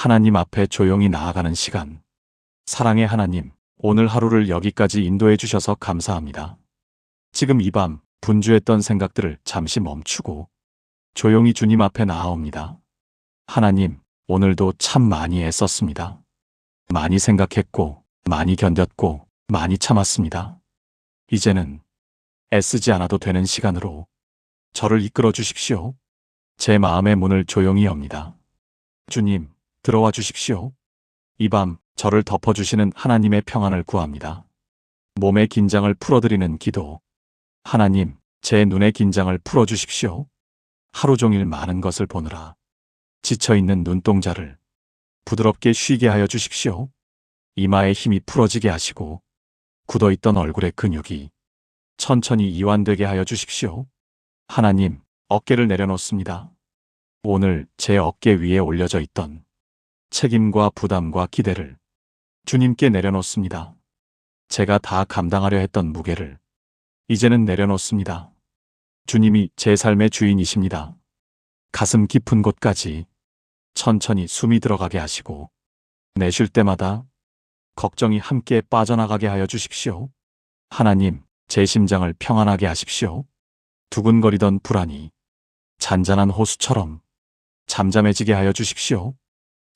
하나님 앞에 조용히 나아가는 시간. 사랑의 하나님, 오늘 하루를 여기까지 인도해 주셔서 감사합니다. 지금 이 밤 분주했던 생각들을 잠시 멈추고 조용히 주님 앞에 나아옵니다. 하나님, 오늘도 참 많이 애썼습니다. 많이 생각했고, 많이 견뎠고, 많이 참았습니다. 이제는 애쓰지 않아도 되는 시간으로 저를 이끌어 주십시오. 제 마음의 문을 조용히 엽니다. 주님, 들어와 주십시오. 이 밤 저를 덮어주시는 하나님의 평안을 구합니다. 몸의 긴장을 풀어드리는 기도. 하나님, 제 눈의 긴장을 풀어주십시오. 하루 종일 많은 것을 보느라 지쳐있는 눈동자를 부드럽게 쉬게 하여 주십시오. 이마의 힘이 풀어지게 하시고 굳어있던 얼굴의 근육이 천천히 이완되게 하여 주십시오. 하나님, 어깨를 내려놓습니다. 오늘 제 어깨 위에 올려져 있던 책임과 부담과 기대를 주님께 내려놓습니다. 제가 다 감당하려 했던 무게를 이제는 내려놓습니다. 주님이 제 삶의 주인이십니다. 가슴 깊은 곳까지 천천히 숨이 들어가게 하시고 내쉴 때마다 걱정이 함께 빠져나가게 하여 주십시오. 하나님, 제 심장을 평안하게 하십시오. 두근거리던 불안이 잔잔한 호수처럼 잠잠해지게 하여 주십시오.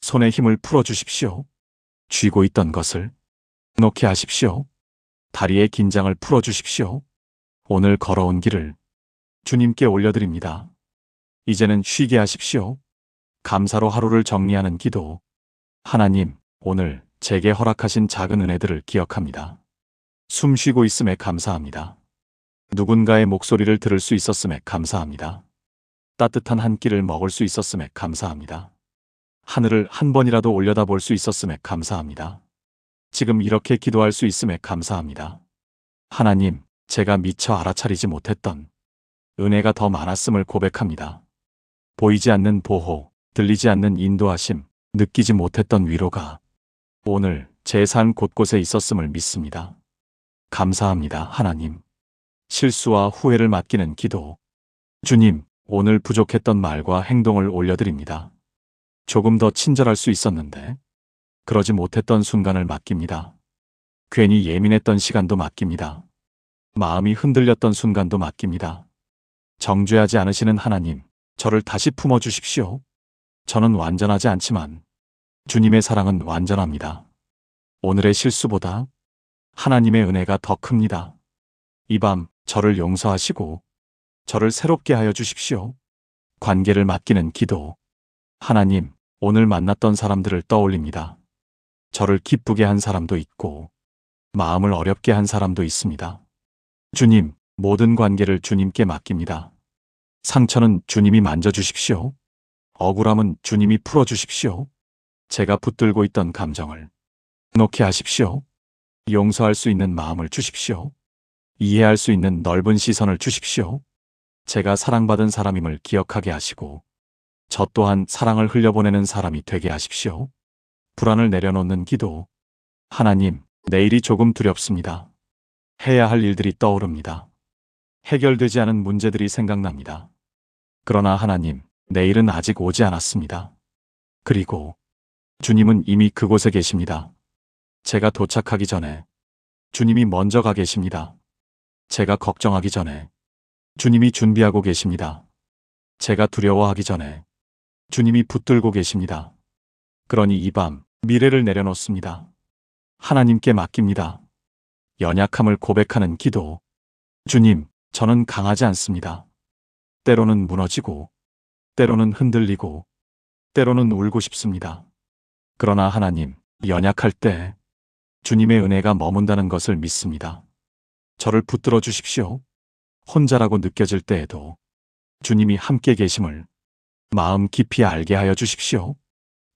손에 힘을 풀어 주십시오. 쥐고 있던 것을 놓게 하십시오. 다리의 긴장을 풀어 주십시오. 오늘 걸어온 길을 주님께 올려드립니다. 이제는 쉬게 하십시오. 감사로 하루를 정리하는 기도. 하나님, 오늘 제게 허락하신 작은 은혜들을 기억합니다. 숨 쉬고 있음에 감사합니다. 누군가의 목소리를 들을 수 있었음에 감사합니다. 따뜻한 한 끼를 먹을 수 있었음에 감사합니다. 하늘을 한 번이라도 올려다볼 수 있었음에 감사합니다. 지금 이렇게 기도할 수 있음에 감사합니다. 하나님, 제가 미처 알아차리지 못했던 은혜가 더 많았음을 고백합니다. 보이지 않는 보호, 들리지 않는 인도하심, 느끼지 못했던 위로가 오늘 제 삶 곳곳에 있었음을 믿습니다. 감사합니다, 하나님. 실수와 후회를 맡기는 기도. 주님, 오늘 부족했던 말과 행동을 올려드립니다. 조금 더 친절할 수 있었는데 그러지 못했던 순간을 맡깁니다. 괜히 예민했던 시간도 맡깁니다. 마음이 흔들렸던 순간도 맡깁니다. 정죄하지 않으시는 하나님, 저를 다시 품어주십시오. 저는 완전하지 않지만 주님의 사랑은 완전합니다. 오늘의 실수보다 하나님의 은혜가 더 큽니다. 이 밤 저를 용서하시고 저를 새롭게 하여 주십시오. 관계를 맡기는 기도. 하나님, 오늘 만났던 사람들을 떠올립니다. 저를 기쁘게 한 사람도 있고 마음을 어렵게 한 사람도 있습니다. 주님, 모든 관계를 주님께 맡깁니다. 상처는 주님이 만져주십시오. 억울함은 주님이 풀어주십시오. 제가 붙들고 있던 감정을 놓게 하십시오. 용서할 수 있는 마음을 주십시오. 이해할 수 있는 넓은 시선을 주십시오. 제가 사랑받은 사람임을 기억하게 하시고 저 또한 사랑을 흘려보내는 사람이 되게 하십시오. 불안을 내려놓는 기도. 하나님, 내일이 조금 두렵습니다. 해야 할 일들이 떠오릅니다. 해결되지 않은 문제들이 생각납니다. 그러나 하나님, 내일은 아직 오지 않았습니다. 그리고 주님은 이미 그곳에 계십니다. 제가 도착하기 전에 주님이 먼저 가 계십니다. 제가 걱정하기 전에 주님이 준비하고 계십니다. 제가 두려워하기 전에 주님이 붙들고 계십니다. 그러니 이 밤 미래를 내려놓습니다. 하나님께 맡깁니다. 연약함을 고백하는 기도. 주님, 저는 강하지 않습니다. 때로는 무너지고, 때로는 흔들리고, 때로는 울고 싶습니다. 그러나 하나님, 연약할 때 주님의 은혜가 머문다는 것을 믿습니다. 저를 붙들어 주십시오. 혼자라고 느껴질 때에도 주님이 함께 계심을 마음 깊이 알게 하여 주십시오.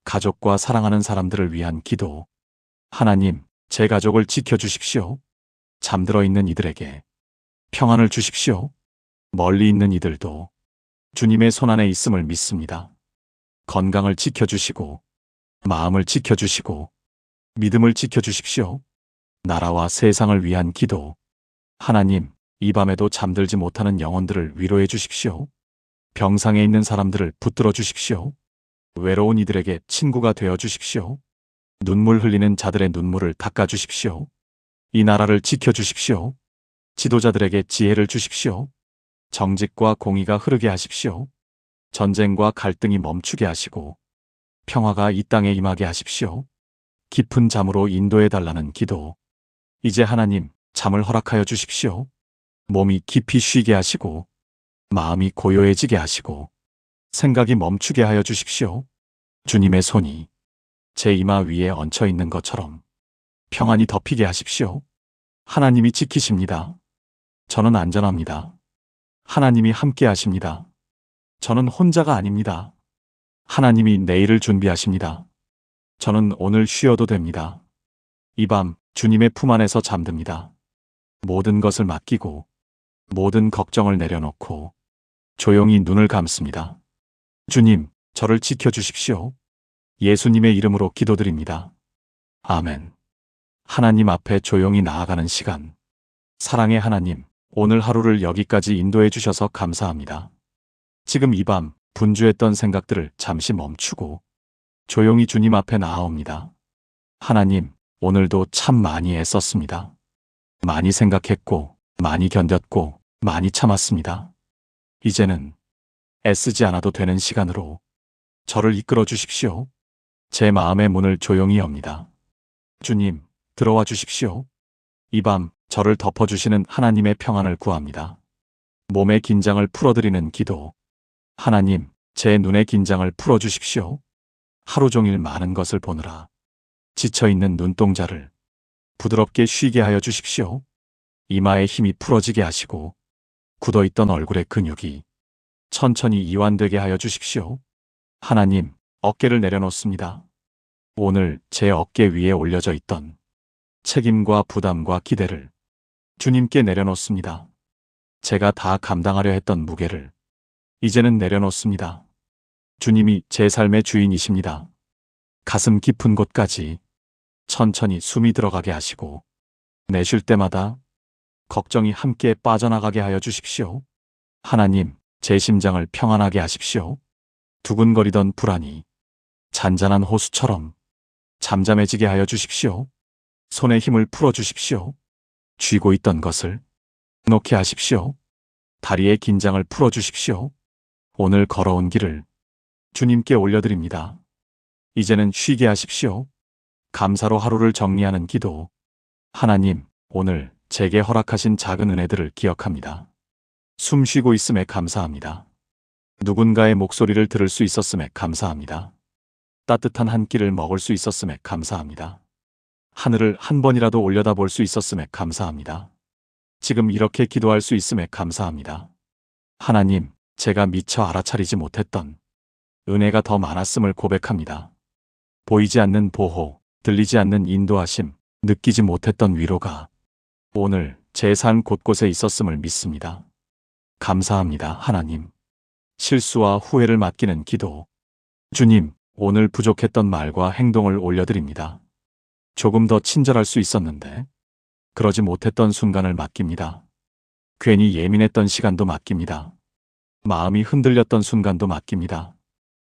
가족과 사랑하는 사람들을 위한 기도. 하나님, 제 가족을 지켜주십시오. 잠들어 있는 이들에게 평안을 주십시오. 멀리 있는 이들도 주님의 손안에 있음을 믿습니다. 건강을 지켜주시고 마음을 지켜주시고 믿음을 지켜주십시오. 나라와 세상을 위한 기도. 하나님, 이 밤에도 잠들지 못하는 영혼들을 위로해 주십시오. 병상에 있는 사람들을 붙들어 주십시오. 외로운 이들에게 친구가 되어 주십시오. 눈물 흘리는 자들의 눈물을 닦아 주십시오. 이 나라를 지켜 주십시오. 지도자들에게 지혜를 주십시오. 정직과 공의가 흐르게 하십시오. 전쟁과 갈등이 멈추게 하시고 평화가 이 땅에 임하게 하십시오. 깊은 잠으로 인도해 달라는 기도. 이제 하나님, 잠을 허락하여 주십시오. 몸이 깊이 쉬게 하시고 마음이 고요해지게 하시고 생각이 멈추게 하여 주십시오. 주님의 손이 제 이마 위에 얹혀 있는 것처럼 평안히 덮이게 하십시오. 하나님이 지키십니다. 저는 안전합니다. 하나님이 함께 하십니다. 저는 혼자가 아닙니다. 하나님이 내일을 준비하십니다. 저는 오늘 쉬어도 됩니다. 이 밤 주님의 품 안에서 잠듭니다. 모든 것을 맡기고 모든 걱정을 내려놓고 조용히 눈을 감습니다. 주님, 저를 지켜주십시오. 예수님의 이름으로 기도드립니다. 아멘. 하나님 앞에 조용히 나아가는 시간. 사랑의 하나님, 오늘 하루를 여기까지 인도해 주셔서 감사합니다. 지금 이 밤 분주했던 생각들을 잠시 멈추고 조용히 주님 앞에 나아옵니다. 하나님, 오늘도 참 많이 애썼습니다. 많이 생각했고, 많이 견뎠고, 많이 참았습니다. 이제는 애쓰지 않아도 되는 시간으로 저를 이끌어 주십시오. 제 마음의 문을 조용히 엽니다. 주님, 들어와 주십시오. 이 밤 저를 덮어주시는 하나님의 평안을 구합니다. 몸의 긴장을 풀어드리는 기도. 하나님, 제 눈의 긴장을 풀어주십시오. 하루 종일 많은 것을 보느라 지쳐있는 눈동자를 부드럽게 쉬게 하여 주십시오. 이마의 힘이 풀어지게 하시고 굳어있던 얼굴의 근육이 천천히 이완되게 하여 주십시오. 하나님, 어깨를 내려놓습니다. 오늘 제 어깨 위에 올려져 있던 책임과 부담과 기대를 주님께 내려놓습니다. 제가 다 감당하려 했던 무게를 이제는 내려놓습니다. 주님이 제 삶의 주인이십니다. 가슴 깊은 곳까지 천천히 숨이 들어가게 하시고 내쉴 때마다 걱정이 함께 빠져나가게 하여 주십시오. 하나님, 제 심장을 평안하게 하십시오. 두근거리던 불안이 잔잔한 호수처럼 잠잠해지게 하여 주십시오. 손에 힘을 풀어 주십시오. 쥐고 있던 것을 놓게 하십시오. 다리의 긴장을 풀어 주십시오. 오늘 걸어온 길을 주님께 올려드립니다. 이제는 쉬게 하십시오. 감사로 하루를 정리하는 기도. 하나님, 오늘 제게 허락하신 작은 은혜들을 기억합니다. 숨 쉬고 있음에 감사합니다. 누군가의 목소리를 들을 수 있었음에 감사합니다. 따뜻한 한 끼를 먹을 수 있었음에 감사합니다. 하늘을 한 번이라도 올려다볼 수 있었음에 감사합니다. 지금 이렇게 기도할 수 있음에 감사합니다. 하나님, 제가 미처 알아차리지 못했던 은혜가 더 많았음을 고백합니다. 보이지 않는 보호, 들리지 않는 인도하심, 느끼지 못했던 위로가 오늘 제 삶 곳곳에 있었음을 믿습니다. 감사합니다, 하나님. 실수와 후회를 맡기는 기도. 주님, 오늘 부족했던 말과 행동을 올려드립니다. 조금 더 친절할 수 있었는데 그러지 못했던 순간을 맡깁니다. 괜히 예민했던 시간도 맡깁니다. 마음이 흔들렸던 순간도 맡깁니다.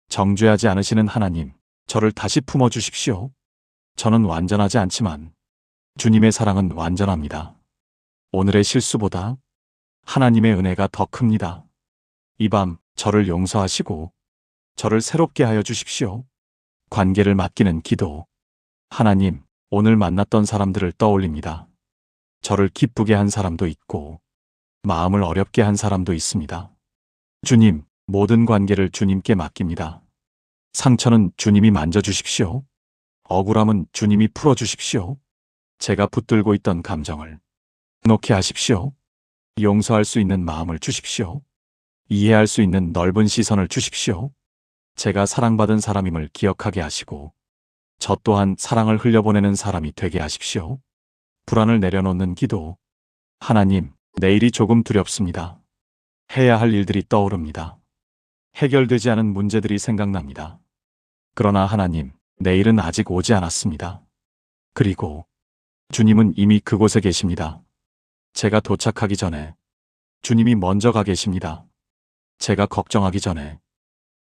정죄하지 않으시는 하나님, 저를 다시 품어주십시오. 저는 완전하지 않지만 주님의 사랑은 완전합니다. 오늘의 실수보다 하나님의 은혜가 더 큽니다. 이 밤 저를 용서하시고 저를 새롭게 하여 주십시오. 관계를 맡기는 기도. 하나님, 오늘 만났던 사람들을 떠올립니다. 저를 기쁘게 한 사람도 있고 마음을 어렵게 한 사람도 있습니다. 주님, 모든 관계를 주님께 맡깁니다. 상처는 주님이 만져주십시오. 억울함은 주님이 풀어주십시오. 제가 붙들고 있던 감정을 놓게 하십시오. 용서할 수 있는 마음을 주십시오. 이해할 수 있는 넓은 시선을 주십시오. 제가 사랑받은 사람임을 기억하게 하시고 저 또한 사랑을 흘려보내는 사람이 되게 하십시오. 불안을 내려놓는 기도. 하나님, 내일이 조금 두렵습니다. 해야 할 일들이 떠오릅니다. 해결되지 않은 문제들이 생각납니다. 그러나 하나님, 내일은 아직 오지 않았습니다. 그리고 주님은 이미 그곳에 계십니다. 제가 도착하기 전에 주님이 먼저 가 계십니다. 제가 걱정하기 전에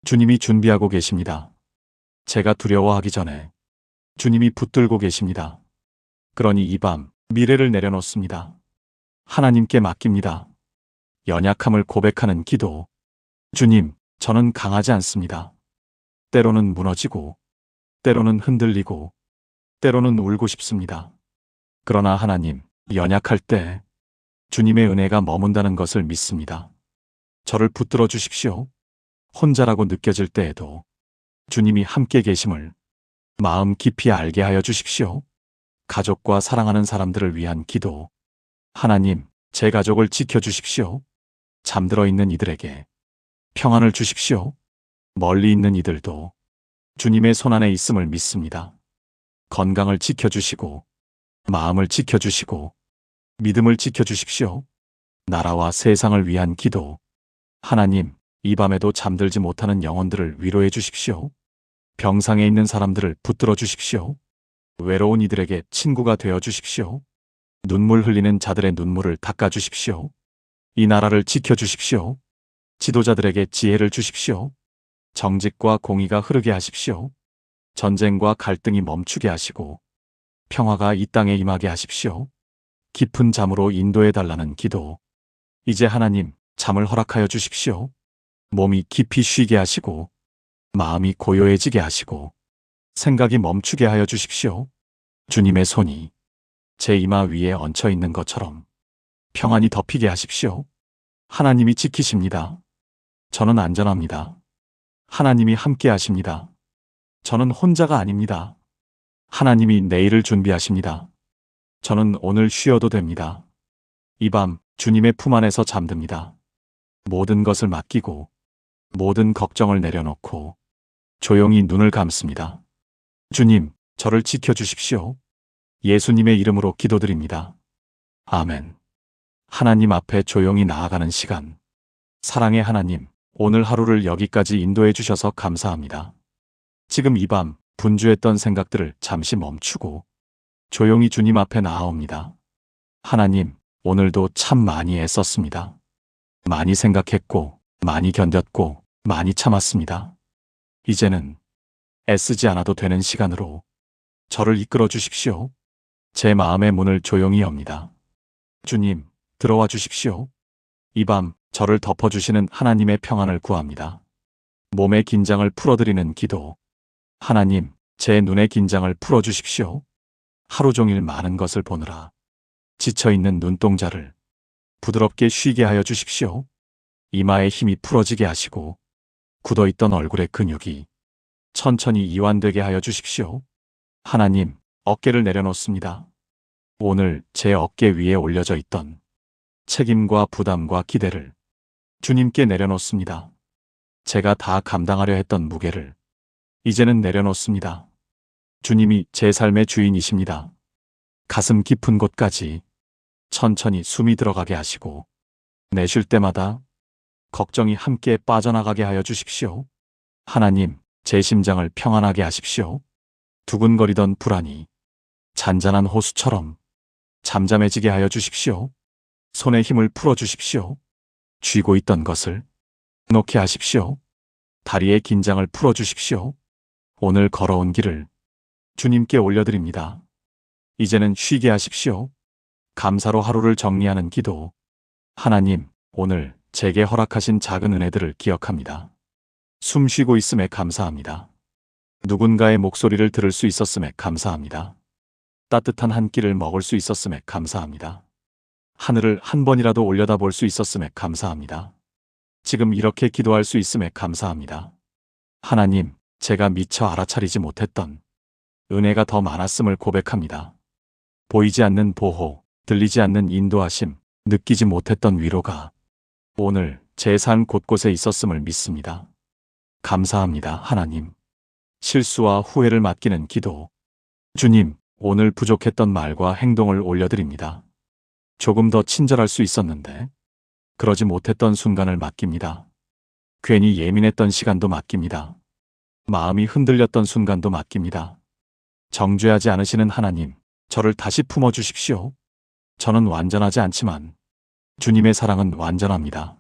주님이 준비하고 계십니다. 제가 두려워하기 전에 주님이 붙들고 계십니다. 그러니 이 밤 미래를 내려놓습니다. 하나님께 맡깁니다. 연약함을 고백하는 기도. 주님, 저는 강하지 않습니다. 때로는 무너지고, 때로는 흔들리고, 때로는 울고 싶습니다. 그러나 하나님, 연약할 때 주님의 은혜가 머문다는 것을 믿습니다. 저를 붙들어 주십시오. 혼자라고 느껴질 때에도 주님이 함께 계심을 마음 깊이 알게 하여 주십시오. 가족과 사랑하는 사람들을 위한 기도. 하나님, 제 가족을 지켜주십시오. 잠들어 있는 이들에게 평안을 주십시오. 멀리 있는 이들도 주님의 손안에 있음을 믿습니다. 건강을 지켜주시고, 마음을 지켜주시고, 믿음을 지켜주십시오. 나라와 세상을 위한 기도. 하나님, 이 밤에도 잠들지 못하는 영혼들을 위로해 주십시오. 병상에 있는 사람들을 붙들어 주십시오. 외로운 이들에게 친구가 되어 주십시오. 눈물 흘리는 자들의 눈물을 닦아 주십시오. 이 나라를 지켜 주십시오. 지도자들에게 지혜를 주십시오. 정직과 공의가 흐르게 하십시오. 전쟁과 갈등이 멈추게 하시고 평화가 이 땅에 임하게 하십시오. 깊은 잠으로 인도해 달라는 기도. 이제 하나님, 잠을 허락하여 주십시오. 몸이 깊이 쉬게 하시고 마음이 고요해지게 하시고 생각이 멈추게 하여 주십시오. 주님의 손이 제 이마 위에 얹혀 있는 것처럼 평안히 덮이게 하십시오. 하나님이 지키십니다. 저는 안전합니다. 하나님이 함께 하십니다. 저는 혼자가 아닙니다. 하나님이 내일을 준비하십니다. 저는 오늘 쉬어도 됩니다. 이 밤 주님의 품 안에서 잠듭니다. 모든 것을 맡기고 모든 걱정을 내려놓고 조용히 눈을 감습니다. 주님, 저를 지켜주십시오. 예수님의 이름으로 기도드립니다. 아멘. 하나님 앞에 조용히 나아가는 시간. 사랑의 하나님, 오늘 하루를 여기까지 인도해 주셔서 감사합니다. 지금 이 밤 분주했던 생각들을 잠시 멈추고 조용히 주님 앞에 나아옵니다. 하나님, 오늘도 참 많이 애썼습니다. 많이 생각했고, 많이 견뎠고, 많이 참았습니다. 이제는 애쓰지 않아도 되는 시간으로 저를 이끌어 주십시오. 제 마음의 문을 조용히 엽니다. 주님, 들어와 주십시오. 이 밤 저를 덮어주시는 하나님의 평안을 구합니다. 몸의 긴장을 풀어드리는 기도. 하나님, 제 눈의 긴장을 풀어주십시오. 하루 종일 많은 것을 보느라 지쳐있는 눈동자를 부드럽게 쉬게 하여 주십시오. 이마의 힘이 풀어지게 하시고 굳어있던 얼굴의 근육이 천천히 이완되게 하여 주십시오. 하나님, 어깨를 내려놓습니다. 오늘 제 어깨 위에 올려져 있던 책임과 부담과 기대를 주님께 내려놓습니다. 제가 다 감당하려 했던 무게를 이제는 내려놓습니다. 주님이 제 삶의 주인이십니다. 가슴 깊은 곳까지 천천히 숨이 들어가게 하시고 내쉴 때마다 걱정이 함께 빠져나가게 하여 주십시오. 하나님, 제 심장을 평안하게 하십시오. 두근거리던 불안이 잔잔한 호수처럼 잠잠해지게 하여 주십시오. 손에 힘을 풀어 주십시오. 쥐고 있던 것을 놓게 하십시오. 다리의 긴장을 풀어 주십시오. 오늘 걸어온 길을 주님께 올려드립니다. 이제는 쉬게 하십시오. 감사로 하루를 정리하는 기도. 하나님, 오늘 제게 허락하신 작은 은혜들을 기억합니다. 숨 쉬고 있음에 감사합니다. 누군가의 목소리를 들을 수 있었음에 감사합니다. 따뜻한 한 끼를 먹을 수 있었음에 감사합니다. 하늘을 한 번이라도 올려다볼 수 있었음에 감사합니다. 지금 이렇게 기도할 수 있음에 감사합니다. 하나님, 제가 미처 알아차리지 못했던 은혜가 더 많았음을 고백합니다. 보이지 않는 보호, 들리지 않는 인도하심, 느끼지 못했던 위로가 오늘 제 삶 곳곳에 있었음을 믿습니다. 감사합니다, 하나님. 실수와 후회를 맡기는 기도. 주님, 오늘 부족했던 말과 행동을 올려드립니다. 조금 더 친절할 수 있었는데 그러지 못했던 순간을 맡깁니다. 괜히 예민했던 시간도 맡깁니다. 마음이 흔들렸던 순간도 맡깁니다. 정죄하지 않으시는 하나님, 저를 다시 품어주십시오. 저는 완전하지 않지만 주님의 사랑은 완전합니다.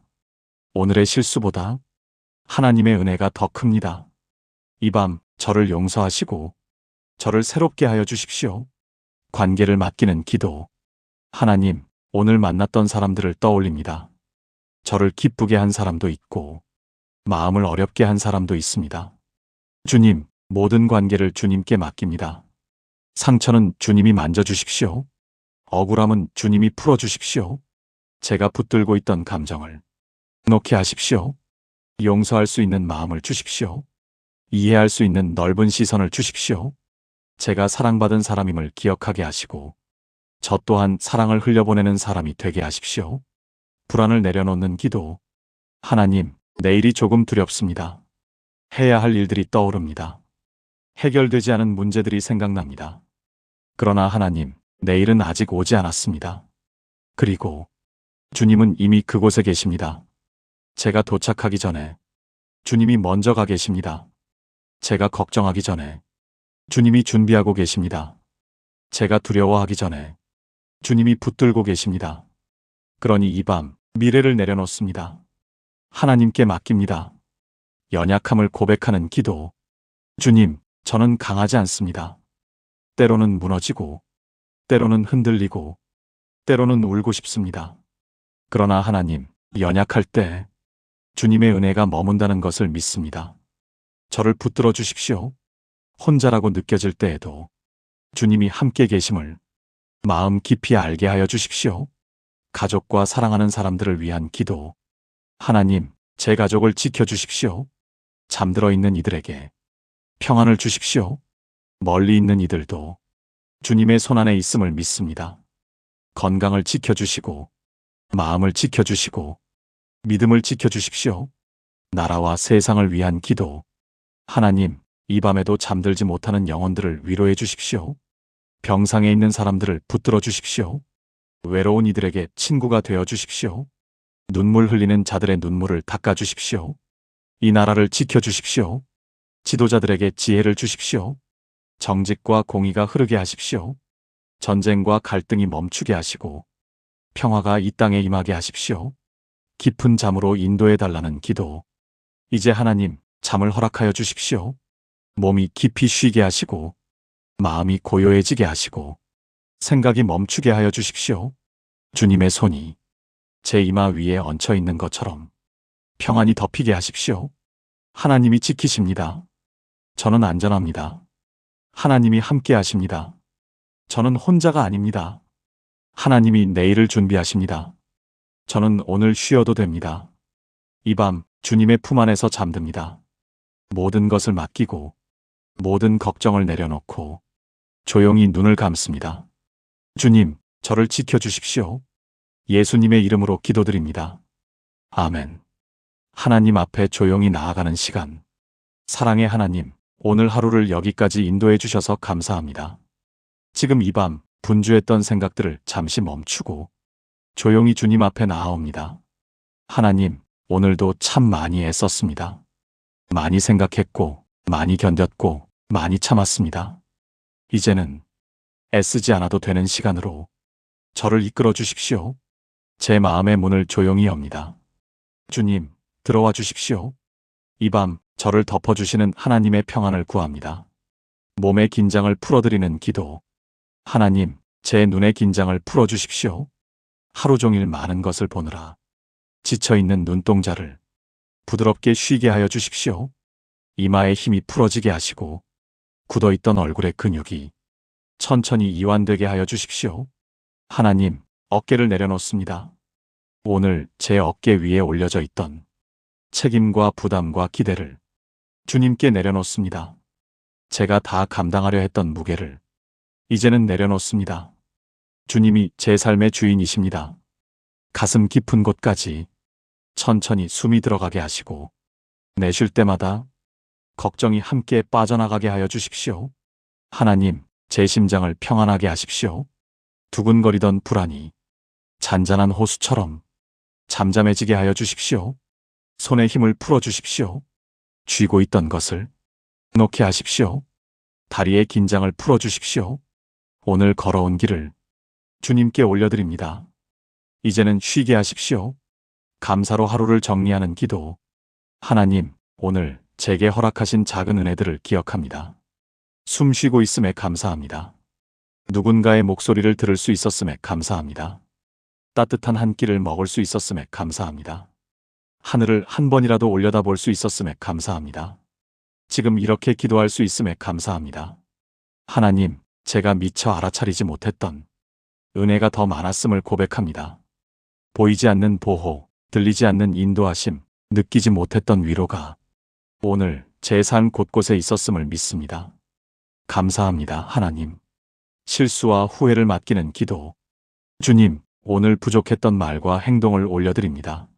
오늘의 실수보다 하나님의 은혜가 더 큽니다. 이 밤 저를 용서하시고 저를 새롭게 하여 주십시오. 관계를 맡기는 기도. 하나님, 오늘 만났던 사람들을 떠올립니다. 저를 기쁘게 한 사람도 있고 마음을 어렵게 한 사람도 있습니다. 주님, 모든 관계를 주님께 맡깁니다. 상처는 주님이 만져주십시오. 억울함은 주님이 풀어주십시오. 제가 붙들고 있던 감정을 놓게 하십시오. 용서할 수 있는 마음을 주십시오. 이해할 수 있는 넓은 시선을 주십시오. 제가 사랑받은 사람임을 기억하게 하시고 저 또한 사랑을 흘려보내는 사람이 되게 하십시오. 불안을 내려놓는 기도. 하나님, 내일이 조금 두렵습니다. 해야 할 일들이 떠오릅니다. 해결되지 않은 문제들이 생각납니다. 그러나 하나님, 내일은 아직 오지 않았습니다. 그리고 주님은 이미 그곳에 계십니다. 제가 도착하기 전에 주님이 먼저 가 계십니다. 제가 걱정하기 전에 주님이 준비하고 계십니다. 제가 두려워하기 전에 주님이 붙들고 계십니다. 그러니 이 밤 미래를 내려놓습니다. 하나님께 맡깁니다. 연약함을 고백하는 기도. 주님, 저는 강하지 않습니다. 때로는 무너지고, 때로는 흔들리고, 때로는 울고 싶습니다. 그러나 하나님, 연약할 때 주님의 은혜가 머문다는 것을 믿습니다. 저를 붙들어 주십시오. 혼자라고 느껴질 때에도 주님이 함께 계심을 마음 깊이 알게 하여 주십시오. 가족과 사랑하는 사람들을 위한 기도. 하나님, 제 가족을 지켜주십시오. 잠들어 있는 이들에게 평안을 주십시오. 멀리 있는 이들도 주님의 손안에 있음을 믿습니다. 건강을 지켜주시고, 마음을 지켜주시고, 믿음을 지켜주십시오. 나라와 세상을 위한 기도. 하나님, 이 밤에도 잠들지 못하는 영혼들을 위로해 주십시오. 병상에 있는 사람들을 붙들어 주십시오. 외로운 이들에게 친구가 되어 주십시오. 눈물 흘리는 자들의 눈물을 닦아 주십시오. 이 나라를 지켜 주십시오. 지도자들에게 지혜를 주십시오. 정직과 공의가 흐르게 하십시오. 전쟁과 갈등이 멈추게 하시고 평화가 이 땅에 임하게 하십시오. 깊은 잠으로 인도해 달라는 기도. 이제 하나님, 잠을 허락하여 주십시오. 몸이 깊이 쉬게 하시고 마음이 고요해지게 하시고 생각이 멈추게 하여 주십시오. 주님의 손이 제 이마 위에 얹혀 있는 것처럼 평안히 덮이게 하십시오. 하나님이 지키십니다. 저는 안전합니다. 하나님이 함께 하십니다. 저는 혼자가 아닙니다. 하나님이 내일을 준비하십니다. 저는 오늘 쉬어도 됩니다. 이 밤 주님의 품 안에서 잠듭니다. 모든 것을 맡기고 모든 걱정을 내려놓고 조용히 눈을 감습니다. 주님, 저를 지켜주십시오. 예수님의 이름으로 기도드립니다. 아멘. 하나님 앞에 조용히 나아가는 시간. 사랑의 하나님, 오늘 하루를 여기까지 인도해 주셔서 감사합니다. 지금 이 밤 분주했던 생각들을 잠시 멈추고 조용히 주님 앞에 나아옵니다. 하나님, 오늘도 참 많이 애썼습니다. 많이 생각했고, 많이 견뎠고, 많이 참았습니다. 이제는 애쓰지 않아도 되는 시간으로 저를 이끌어 주십시오. 제 마음의 문을 조용히 엽니다. 주님, 들어와 주십시오. 이 밤 저를 덮어주시는 하나님의 평안을 구합니다. 몸의 긴장을 풀어드리는 기도. 하나님, 제 눈의 긴장을 풀어주십시오. 하루 종일 많은 것을 보느라 지쳐있는 눈동자를 부드럽게 쉬게 하여 주십시오. 이마의 힘이 풀어지게 하시고 굳어있던 얼굴의 근육이 천천히 이완되게 하여 주십시오. 하나님, 어깨를 내려놓습니다. 오늘 제 어깨 위에 올려져 있던 책임과 부담과 기대를 주님께 내려놓습니다. 제가 다 감당하려 했던 무게를 이제는 내려놓습니다. 주님이 제 삶의 주인이십니다. 가슴 깊은 곳까지 천천히 숨이 들어가게 하시고 내쉴 때마다 걱정이 함께 빠져나가게 하여 주십시오. 하나님, 제 심장을 평안하게 하십시오. 두근거리던 불안이 잔잔한 호수처럼 잠잠해지게 하여 주십시오. 손에 힘을 풀어 주십시오. 쥐고 있던 것을 놓게 하십시오. 다리의 긴장을 풀어 주십시오. 오늘 걸어온 길을 주님께 올려드립니다. 이제는 쉬게 하십시오. 감사로 하루를 정리하는 기도. 하나님, 오늘 제게 허락하신 작은 은혜들을 기억합니다. 숨 쉬고 있음에 감사합니다. 누군가의 목소리를 들을 수 있었음에 감사합니다. 따뜻한 한 끼를 먹을 수 있었음에 감사합니다. 하늘을 한 번이라도 올려다볼 수 있었음에 감사합니다. 지금 이렇게 기도할 수 있음에 감사합니다. 하나님, 제가 미처 알아차리지 못했던 은혜가 더 많았음을 고백합니다. 보이지 않는 보호, 들리지 않는 인도하심, 느끼지 못했던 위로가 오늘 제 삶 곳곳에 있었음을 믿습니다. 감사합니다, 하나님. 실수와 후회를 맡기는 기도. 주님, 오늘 부족했던 말과 행동을 올려드립니다.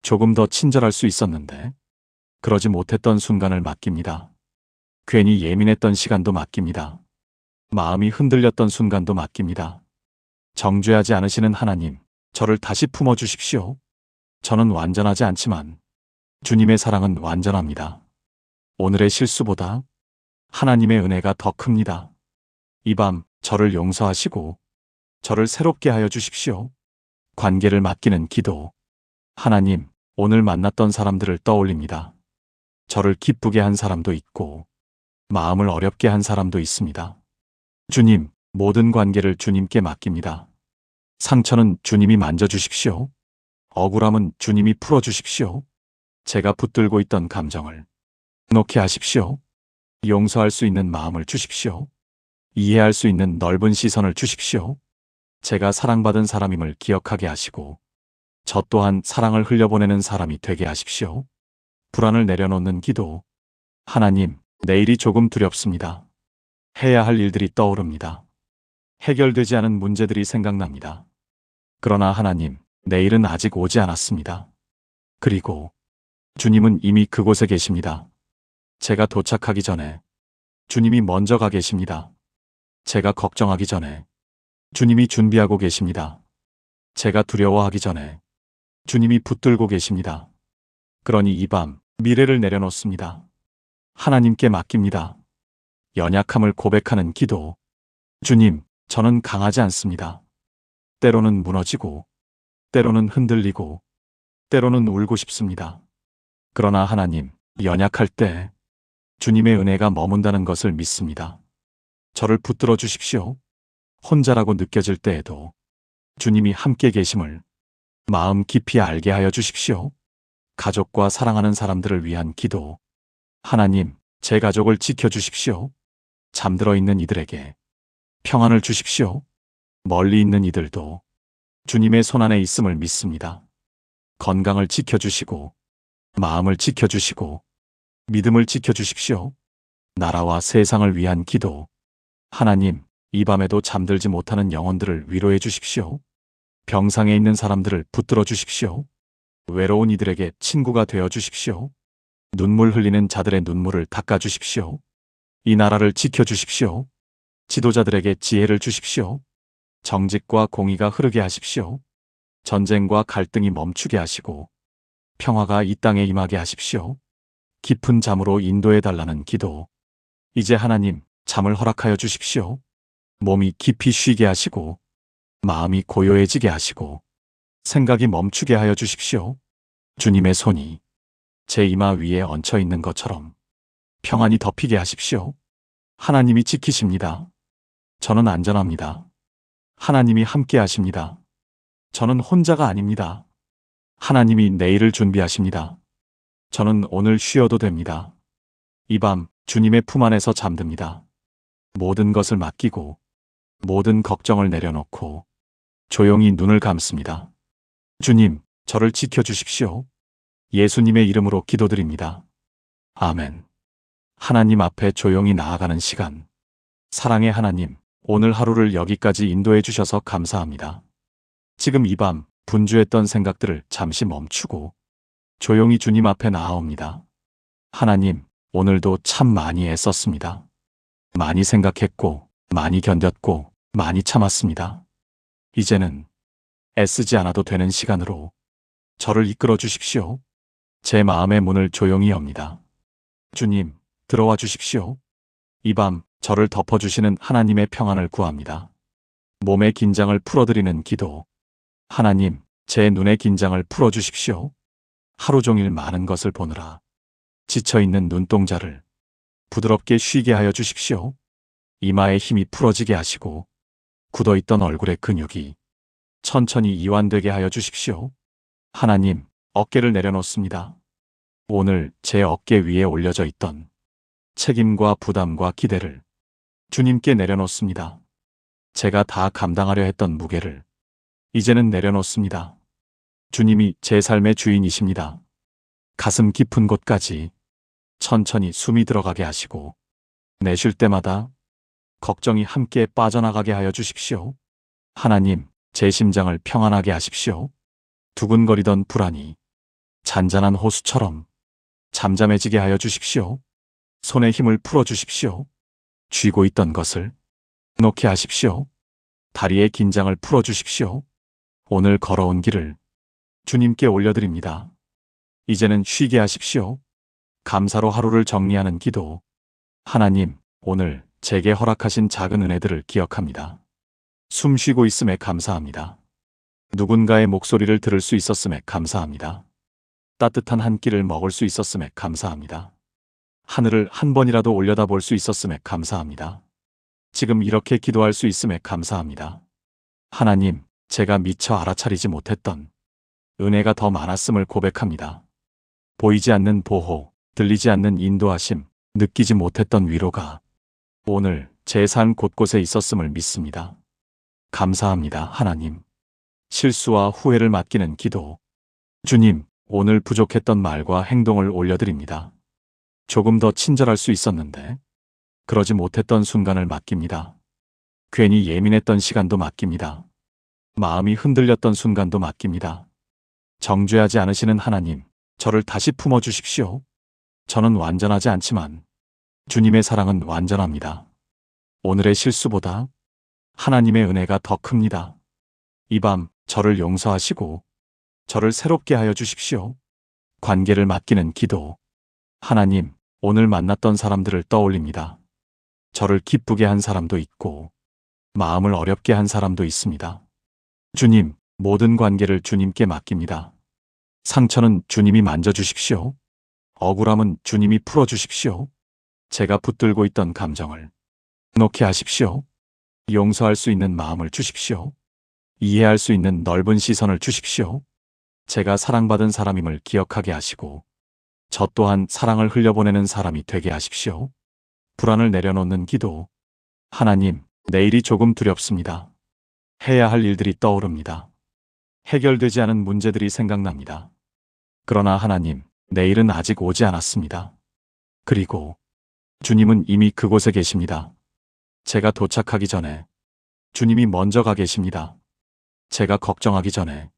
조금 더 친절할 수 있었는데 그러지 못했던 순간을 맡깁니다. 괜히 예민했던 시간도 맡깁니다. 마음이 흔들렸던 순간도 맡깁니다. 정죄하지 않으시는 하나님, 저를 다시 품어주십시오. 저는 완전하지 않지만 주님의 사랑은 완전합니다. 오늘의 실수보다 하나님의 은혜가 더 큽니다. 이 밤 저를 용서하시고 저를 새롭게 하여 주십시오. 관계를 맡기는 기도. 하나님, 오늘 만났던 사람들을 떠올립니다. 저를 기쁘게 한 사람도 있고 마음을 어렵게 한 사람도 있습니다. 주님, 모든 관계를 주님께 맡깁니다. 상처는 주님이 만져주십시오. 억울함은 주님이 풀어주십시오. 제가 붙들고 있던 감정을 놓게 하십시오. 용서할 수 있는 마음을 주십시오. 이해할 수 있는 넓은 시선을 주십시오. 제가 사랑받은 사람임을 기억하게 하시고 저 또한 사랑을 흘려보내는 사람이 되게 하십시오. 불안을 내려놓는 기도. 하나님, 내일이 조금 두렵습니다. 해야 할 일들이 떠오릅니다. 해결되지 않은 문제들이 생각납니다. 그러나 하나님, 내일은 아직 오지 않았습니다. 그리고 주님은 이미 그곳에 계십니다. 제가 도착하기 전에 주님이 먼저 가 계십니다. 제가 걱정하기 전에 주님이 준비하고 계십니다. 제가 두려워하기 전에 주님이 붙들고 계십니다. 그러니 이 밤 미래를 내려놓습니다. 하나님께 맡깁니다. 연약함을 고백하는 기도. 주님, 저는 강하지 않습니다. 때로는 무너지고, 때로는 흔들리고, 때로는 울고 싶습니다. 그러나 하나님, 연약할 때 주님의 은혜가 머문다는 것을 믿습니다. 저를 붙들어 주십시오. 혼자라고 느껴질 때에도 주님이 함께 계심을 마음 깊이 알게 하여 주십시오. 가족과 사랑하는 사람들을 위한 기도. 하나님, 제 가족을 지켜주십시오. 잠들어 있는 이들에게 평안을 주십시오. 멀리 있는 이들도 주님의 손안에 있음을 믿습니다. 건강을 지켜주시고 마음을 지켜주시고 믿음을 지켜주십시오. 나라와 세상을 위한 기도. 하나님, 이 밤에도 잠들지 못하는 영혼들을 위로해 주십시오. 병상에 있는 사람들을 붙들어 주십시오. 외로운 이들에게 친구가 되어 주십시오. 눈물 흘리는 자들의 눈물을 닦아 주십시오. 이 나라를 지켜 주십시오. 지도자들에게 지혜를 주십시오. 정직과 공의가 흐르게 하십시오. 전쟁과 갈등이 멈추게 하시고 평화가 이 땅에 임하게 하십시오. 깊은 잠으로 인도해 달라는 기도. 이제 하나님, 잠을 허락하여 주십시오. 몸이 깊이 쉬게 하시고 마음이 고요해지게 하시고 생각이 멈추게 하여 주십시오. 주님의 손이 제 이마 위에 얹혀 있는 것처럼 평안히 덮이게 하십시오. 하나님이 지키십니다. 저는 안전합니다. 하나님이 함께 하십니다. 저는 혼자가 아닙니다. 하나님이 내일을 준비하십니다. 저는 오늘 쉬어도 됩니다. 이 밤 주님의 품 안에서 잠듭니다. 모든 것을 맡기고 모든 걱정을 내려놓고 조용히 눈을 감습니다. 주님, 저를 지켜주십시오. 예수님의 이름으로 기도드립니다. 아멘. 하나님 앞에 조용히 나아가는 시간. 사랑의 하나님, 오늘 하루를 여기까지 인도해 주셔서 감사합니다. 지금 이 밤 분주했던 생각들을 잠시 멈추고 조용히 주님 앞에 나아옵니다. 하나님, 오늘도 참 많이 애썼습니다. 많이 생각했고, 많이 견뎠고, 많이 참았습니다. 이제는 애쓰지 않아도 되는 시간으로 저를 이끌어 주십시오. 제 마음의 문을 조용히 엽니다. 주님, 들어와 주십시오. 이 밤 저를 덮어주시는 하나님의 평안을 구합니다. 몸의 긴장을 풀어드리는 기도. 하나님, 제 눈의 긴장을 풀어주십시오. 하루 종일 많은 것을 보느라 지쳐있는 눈동자를 부드럽게 쉬게 하여 주십시오. 이마에 힘이 풀어지게 하시고 굳어있던 얼굴의 근육이 천천히 이완되게 하여 주십시오. 하나님, 어깨를 내려놓습니다. 오늘 제 어깨 위에 올려져 있던 책임과 부담과 기대를 주님께 내려놓습니다. 제가 다 감당하려 했던 무게를 이제는 내려놓습니다. 주님이 제 삶의 주인이십니다. 가슴 깊은 곳까지 천천히 숨이 들어가게 하시고 내쉴 때마다 걱정이 함께 빠져나가게 하여 주십시오. 하나님, 제 심장을 평안하게 하십시오. 두근거리던 불안이 잔잔한 호수처럼 잠잠해지게 하여 주십시오. 손에 힘을 풀어 주십시오. 쥐고 있던 것을 놓게 하십시오. 다리의 긴장을 풀어 주십시오. 오늘 걸어온 길을 주님께 올려드립니다. 이제는 쉬게 하십시오. 감사로 하루를 정리하는 기도. 하나님, 오늘 제게 허락하신 작은 은혜들을 기억합니다. 숨 쉬고 있음에 감사합니다. 누군가의 목소리를 들을 수 있었음에 감사합니다. 따뜻한 한 끼를 먹을 수 있었음에 감사합니다. 하늘을 한 번이라도 올려다볼 수 있었음에 감사합니다. 지금 이렇게 기도할 수 있음에 감사합니다. 하나님, 제가 미처 알아차리지 못했던 은혜가 더 많았음을 고백합니다. 보이지 않는 보호, 들리지 않는 인도하심, 느끼지 못했던 위로가 오늘 제 삶 곳곳에 있었음을 믿습니다. 감사합니다, 하나님. 실수와 후회를 맡기는 기도. 주님, 오늘 부족했던 말과 행동을 올려드립니다. 조금 더 친절할 수 있었는데 그러지 못했던 순간을 맡깁니다. 괜히 예민했던 시간도 맡깁니다. 마음이 흔들렸던 순간도 맡깁니다. 정죄하지 않으시는 하나님, 저를 다시 품어주십시오. 저는 완전하지 않지만 주님의 사랑은 완전합니다. 오늘의 실수보다 하나님의 은혜가 더 큽니다. 이 밤 저를 용서하시고 저를 새롭게 하여 주십시오. 관계를 맡기는 기도. 하나님, 오늘 만났던 사람들을 떠올립니다. 저를 기쁘게 한 사람도 있고 마음을 어렵게 한 사람도 있습니다. 주님, 모든 관계를 주님께 맡깁니다. 상처는 주님이 만져주십시오. 억울함은 주님이 풀어주십시오. 제가 붙들고 있던 감정을 놓게 하십시오. 용서할 수 있는 마음을 주십시오. 이해할 수 있는 넓은 시선을 주십시오. 제가 사랑받은 사람임을 기억하게 하시고 저 또한 사랑을 흘려보내는 사람이 되게 하십시오. 불안을 내려놓는 기도. 하나님, 내일이 조금 두렵습니다. 해야 할 일들이 떠오릅니다. 해결되지 않은 문제들이 생각납니다. 그러나 하나님, 내일은 아직 오지 않았습니다. 그리고 주님은 이미 그곳에 계십니다. 제가 도착하기 전에 주님이 먼저 가 계십니다. 제가 걱정하기 전에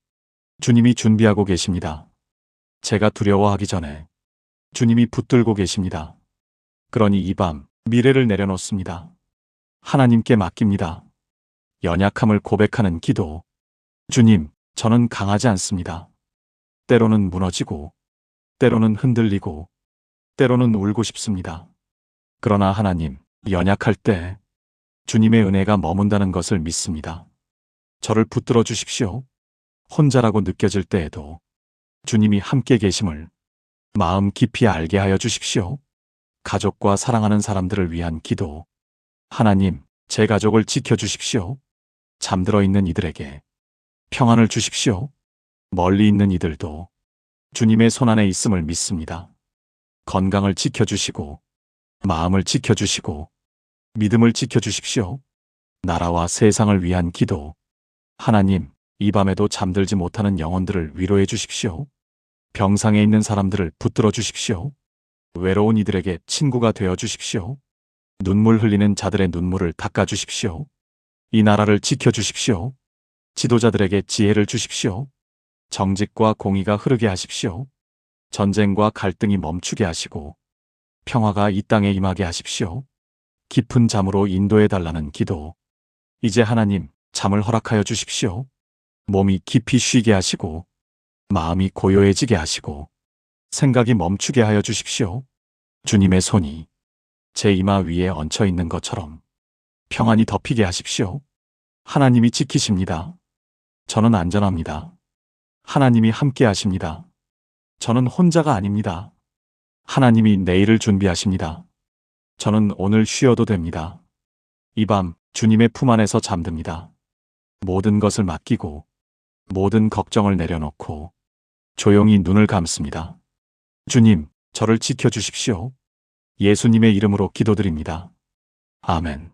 주님이 준비하고 계십니다. 제가 두려워하기 전에 주님이 붙들고 계십니다. 그러니 이 밤 미래를 내려놓습니다. 하나님께 맡깁니다. 연약함을 고백하는 기도. 주님, 저는 강하지 않습니다. 때로는 무너지고, 때로는 흔들리고, 때로는 울고 싶습니다. 그러나 하나님, 연약할 때 주님의 은혜가 머문다는 것을 믿습니다. 저를 붙들어 주십시오. 혼자라고 느껴질 때에도 주님이 함께 계심을 마음 깊이 알게 하여 주십시오. 가족과 사랑하는 사람들을 위한 기도. 하나님, 제 가족을 지켜주십시오. 잠들어 있는 이들에게 평안을 주십시오. 멀리 있는 이들도 주님의 손안에 있음을 믿습니다. 건강을 지켜주시고 마음을 지켜주시고 믿음을 지켜주십시오. 나라와 세상을 위한 기도. 하나님, 이 밤에도 잠들지 못하는 영혼들을 위로해 주십시오. 병상에 있는 사람들을 붙들어 주십시오. 외로운 이들에게 친구가 되어 주십시오. 눈물 흘리는 자들의 눈물을 닦아 주십시오. 이 나라를 지켜 주십시오. 지도자들에게 지혜를 주십시오. 정직과 공의가 흐르게 하십시오. 전쟁과 갈등이 멈추게 하시고 평화가 이 땅에 임하게 하십시오. 깊은 잠으로 인도해 달라는 기도. 이제 하나님, 잠을 허락하여 주십시오. 몸이 깊이 쉬게 하시고 마음이 고요해지게 하시고 생각이 멈추게 하여 주십시오. 주님의 손이 제 이마 위에 얹혀 있는 것처럼 평안히 덮이게 하십시오. 하나님이 지키십니다. 저는 안전합니다. 하나님이 함께 하십니다. 저는 혼자가 아닙니다. 하나님이 내일을 준비하십니다. 저는 오늘 쉬어도 됩니다. 이 밤 주님의 품 안에서 잠듭니다. 모든 것을 맡기고 모든 걱정을 내려놓고 조용히 눈을 감습니다. 주님, 저를 지켜주십시오. 예수님의 이름으로 기도드립니다. 아멘.